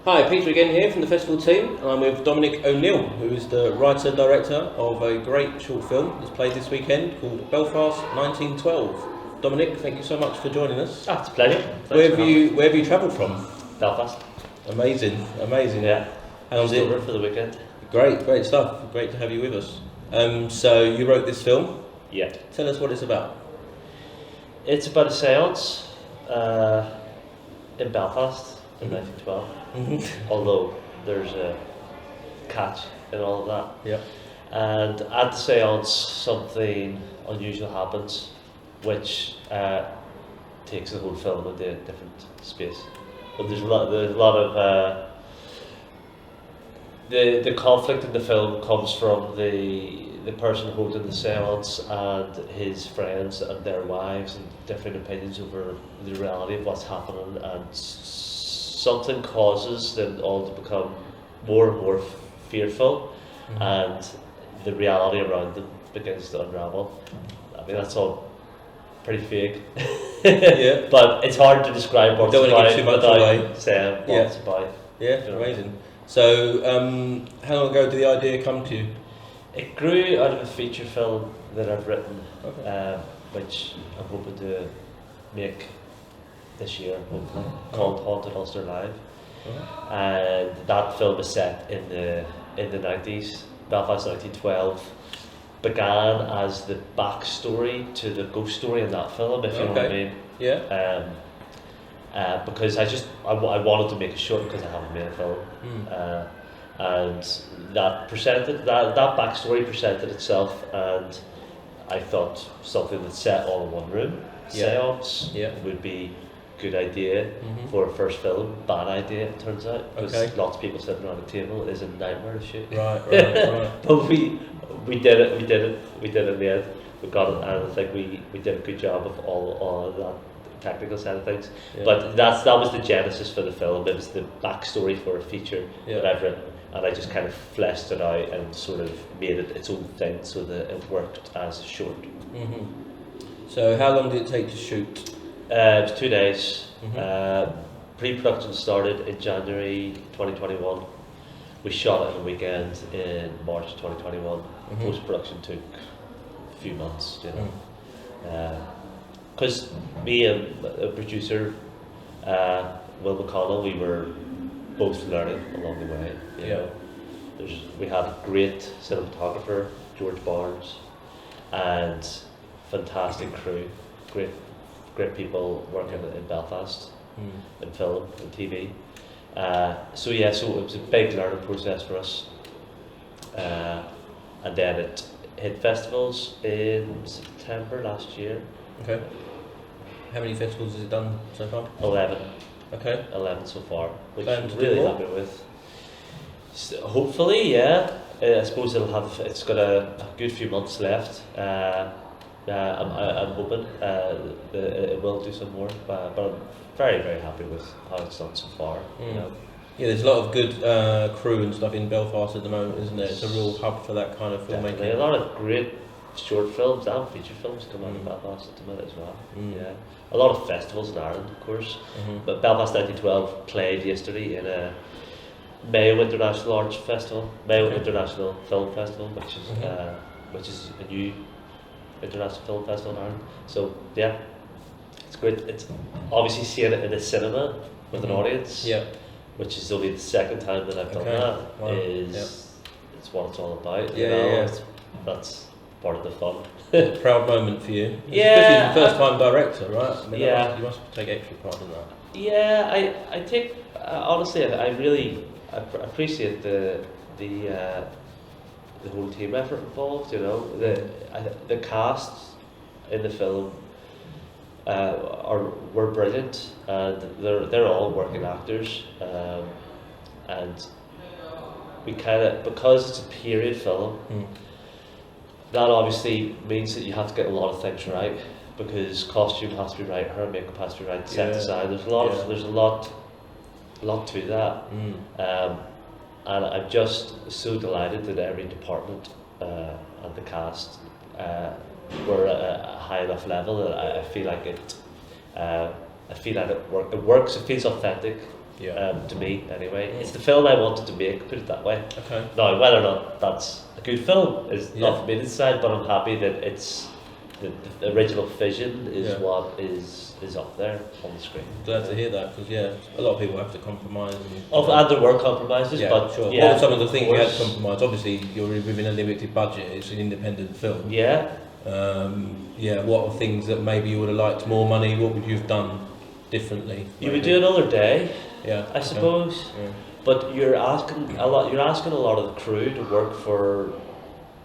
Hi, Peter again here from the festival team, and I'm with Dominic O'Neill, who is the writer-director of a great short film that's played this weekend called Belfast 1912. Dominic, thank you so much for joining us. It's a pleasure. Where have you travelled from? Belfast. Amazing. Yeah. How was it? For the weekend. Great stuff. Great to have you with us. So you wrote this film. Yeah. Tell us what it's about. It's about a séance in Belfast in 1912. Although there's a catch in all of that. Yeah. And at the séance, something unusual happens, which takes the whole film into a different space. But there's a lot of the conflict in the film comes from the person holding the séance and his friends and their wives and different opinions over the reality of what's happening, and something causes them all to become more and more fearful, and the reality around them begins to unravel. I mean, that's all pretty fake. Yeah. But it's hard to describe what's Don't want to about give too much without away. saying what it's about. Yeah, You know? amazing. So, how long ago did the idea come to you? It grew out of a feature film that I've written, Okay. which I'm hoping to make this year, hopefully, called Haunted Ulster Live. And that film is set in the 90s. Belfast 1912 began as the backstory to the ghost story in that film, if you know what I mean. Yeah. Because I wanted to make a short because I haven't made a film. And that backstory presented itself, and I thought something that's set all in one room, séance, would be a good idea for a first film. Bad idea, it turns out, because lots of people sitting around a table is a nightmare to shoot. Right. But we did it in the end. We got it, and I think we did a good job of all of that technical side of things. But that was the genesis for the film. It was the backstory for a feature that I've written, and I just kind of fleshed it out and sort of made it its own thing so that it worked as a short. So how long did it take to shoot? It was 2 days. Pre-production started in January 2021. We shot it on a weekend in March 2021. Post-production took a few months, you know. Because me and a producer, Will McConnell, we were both learning along the way. You know. We had a great cinematographer, George Barnes, and fantastic crew, great people working in Belfast, in film and TV. So it was a big learning process for us. And then it hit festivals in September last year. Okay. How many festivals has it done so far? 11. Okay. 11 so far, which Plan I'm to do really more? happy with. So hopefully, I suppose it's got a good few months left. I'm hoping that it will do some more, but I'm very, very happy with how it's done so far. You know? Yeah, there's a lot of good crew and stuff in Belfast at the moment, isn't there? It's a real hub for that kind of filmmaking. Definitely. A lot of great short films and feature films come out of Belfast at the minute as well. Yeah, a lot of festivals in Ireland, of course. But Belfast 1912 played yesterday in a Mayo International Arts Festival, Mayo International Film Festival, which is a new international film festival in Ireland. So yeah, it's great. It's obviously seeing it in a cinema with an audience. Yeah. Which is only the second time that I've done that. Wow. It's what it's all about. Yeah. That's part of the fun. Proud moment for you. Yeah. Especially the first time director, right? I mean, Yeah. You must take extra pride in that. Yeah, I take honestly, I really appreciate the whole team effort involved. You know, the cast in the film were brilliant, and they're all working actors, and we kind of, because it's a period film, that obviously means that you have to get a lot of things right, because costume has to be right, hair and makeup has to be right, set design. There's a lot to that, and I'm just so delighted that every department and the cast were at a high enough level that I feel like it works. It feels authentic, To me anyway. It's the film I wanted to make, put it that way. Okay. Now, whether or not that's a good film is not for me to decide, but I'm happy that it's the original vision is what is up there on the screen. Glad to hear that, because a lot of people have to compromise. And there were compromises, but sure. What were some of the things you had to compromise? Obviously, you're within a limited budget. It's an independent film. Yeah. What are things that maybe you would have liked more money? What would you have done differently? You would do another day. Yeah. I suppose. Yeah. But you're asking a lot. You're asking a lot of the crew to work for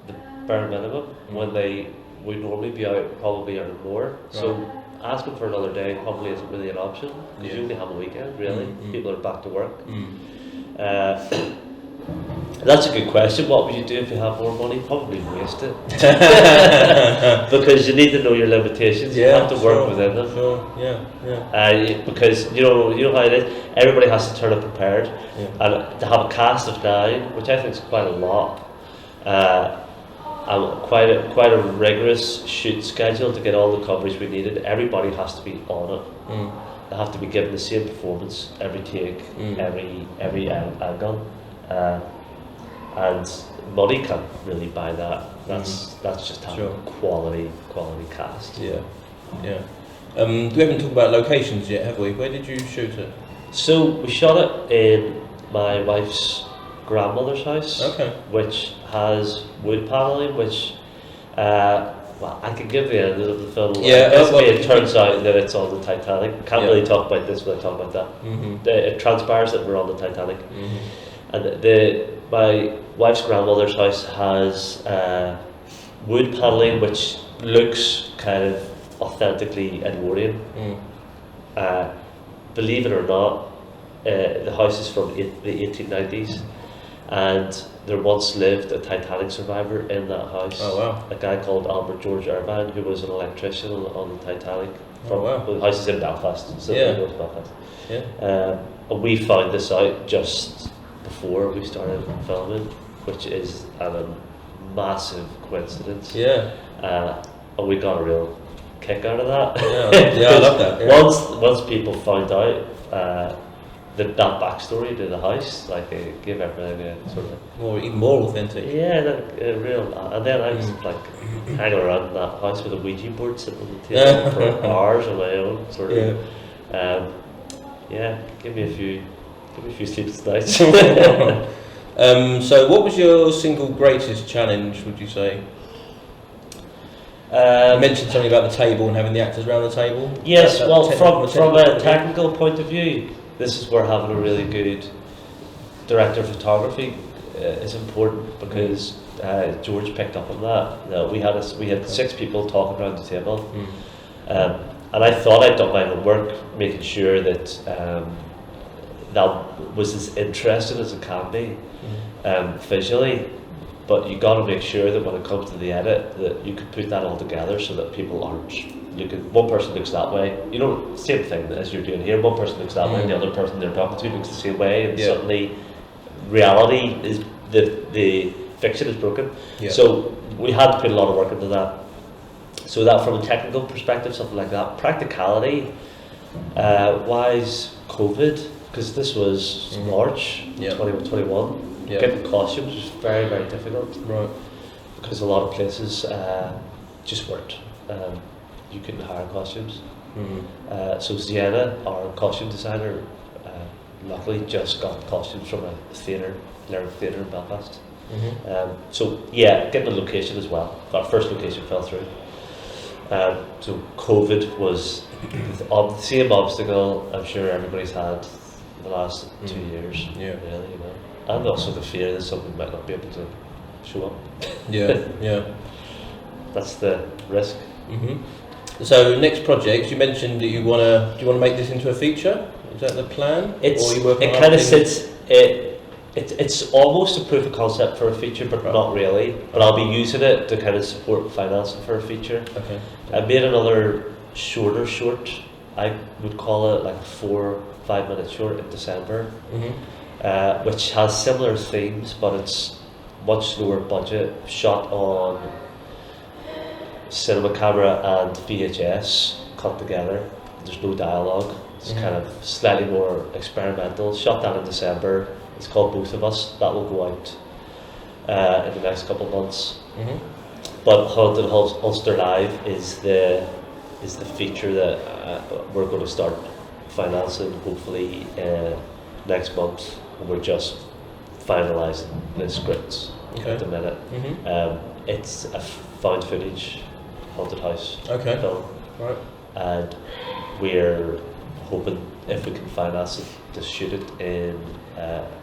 the bare minimum when they would normally be out probably earning more. Right. So asking for another day probably isn't really an option because you only have a weekend. Really, people are back to work. That's a good question. What would you do if you have more money? Probably waste it. Because you need to know your limitations. You have to work within them. Sure. Because you know how it is. Everybody has to turn up prepared, and to have a cast of 9, which I think is quite a lot, and quite a rigorous shoot schedule to get all the coverage we needed. Everybody has to be on it. They have to be given the same performance every take, every angle. And money can't really buy that. That's just having quality cast. We haven't talked about locations yet, have we? Where did you shoot it? So we shot it in my wife's grandmother's house, which has wood paneling, which I can give the end of the film. It turns out that it's on the Titanic. Can't really talk about this when I talk about that. It transpires that we're on the Titanic. And my wife's grandmother's house has wood paneling which looks kind of authentically Edwardian. Believe it or not, the house is from the 1890s, and there once lived a Titanic survivor in that house. Oh wow! A guy called Albert George Irvine, who was an electrician on the Titanic. The house is in Belfast, so Belfast. And we found this out just before we started filming, which is a massive coincidence. And we got a real kick out of that. I love that. Once people found out that backstory to the house, like it gave everything a sort of even more authentic. Real. And then I was like hanging around in that house with a Ouija board sitting on the table for hours on my own, sort of. Give me a few sleepless nights. So what was your single greatest challenge, would you say? You mentioned something about the table and having the actors around the table. Yes, from a technical point of view, this is where having a really good director of photography is important, because George picked up on that. We had 6 people talking around the table, and I thought I'd done my homework, making sure that that was as interesting as it can be visually, but you got to make sure that when it comes to the edit that you can put that all together so that people aren't looking, one person looks that way, same thing as you're doing here, one person looks that way and the other person they're talking to looks the same way, and suddenly reality is the fiction is broken. So we had to put a lot of work into that, so that from a technical perspective, something like that. Practicality wise, COVID, because this was March 2021, getting costumes was very, very difficult. Right. Because a lot of places just weren't. You couldn't hire costumes. So Sienna, our costume designer, luckily just got costumes from a theatre, Lyric Theatre in Belfast. Getting a location as well. Our first location fell through. So COVID was the same obstacle I'm sure everybody's had the last 2 years, really, and also the fear that something might not be able to show up. That's the risk. So next project, you mentioned that do you want to make this into a feature? Is that the plan? It kind of sits. It's almost a proof of concept for a feature, but not really. But I'll be using it to kind of support financing for a feature. Okay. I made another shorter short. I would call it like a 4 or 5 minute short in December, which has similar themes, but it's much lower budget, shot on cinema camera and VHS cut together. There's no dialogue, It's kind of slightly more experimental. Shot that in December. It's called Both of Us. That will go out in the next couple of months. But Haunted Ulster Live is the feature that we're going to start financing hopefully next month. We're just finalising the scripts at the minute. It's a found footage haunted house film, and we're hoping if we can finance it to shoot it in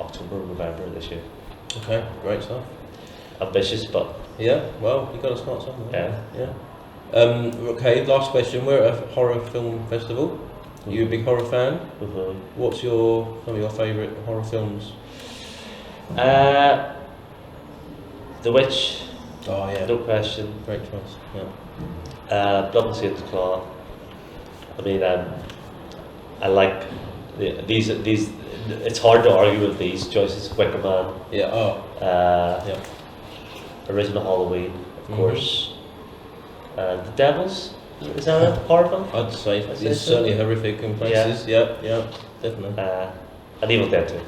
October, November this year. Okay, great stuff. Ambitious, but yeah. Well, you got to start somewhere. Yeah. Okay, last question. We're at a horror film festival. Are you a big horror fan? What's some of your favourite horror films? The Witch. Oh yeah. No question. Great choice. Yeah. Blood and Satan's Claw. I mean, I like these. It's hard to argue with these choices. Wicker Man. Yeah. Oh. Yeah. Original Halloween, of course. And The Devils. Is that a horror film? I'd say it's certainly horrific in places. Yeah. Definitely. And Evil Dead 2.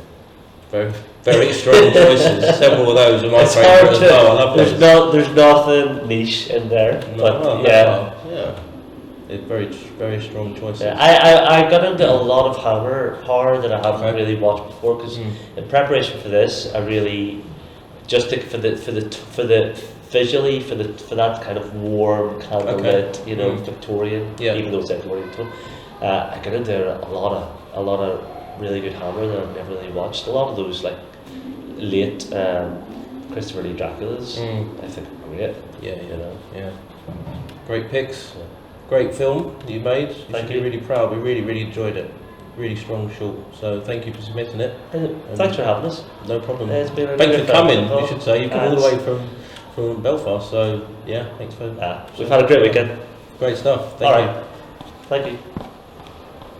Very, very strong choices. Several of those are my favourite as well. I love those. There's nothing niche in there. Yeah. It's very strong choices. Yeah, I got into a lot of horror that I haven't really watched before because in preparation for this, I really for that kind of warm, candlelit, Victorian, even though it's Edwardian tone. I got into a lot of really good horror that I've never really watched. A lot of those like late Christopher Lee Draculas, I think are great. Yeah. Great picks. Yeah. Great film you made. You should be really proud. We really enjoyed it. Really strong short. So thank you for submitting it. Thanks for having us. No problem. It's been a thanks for coming. You should say you come all the way from Belfast. So yeah, thanks for. We've had a great weekend. Great stuff. Thank you. Thank you.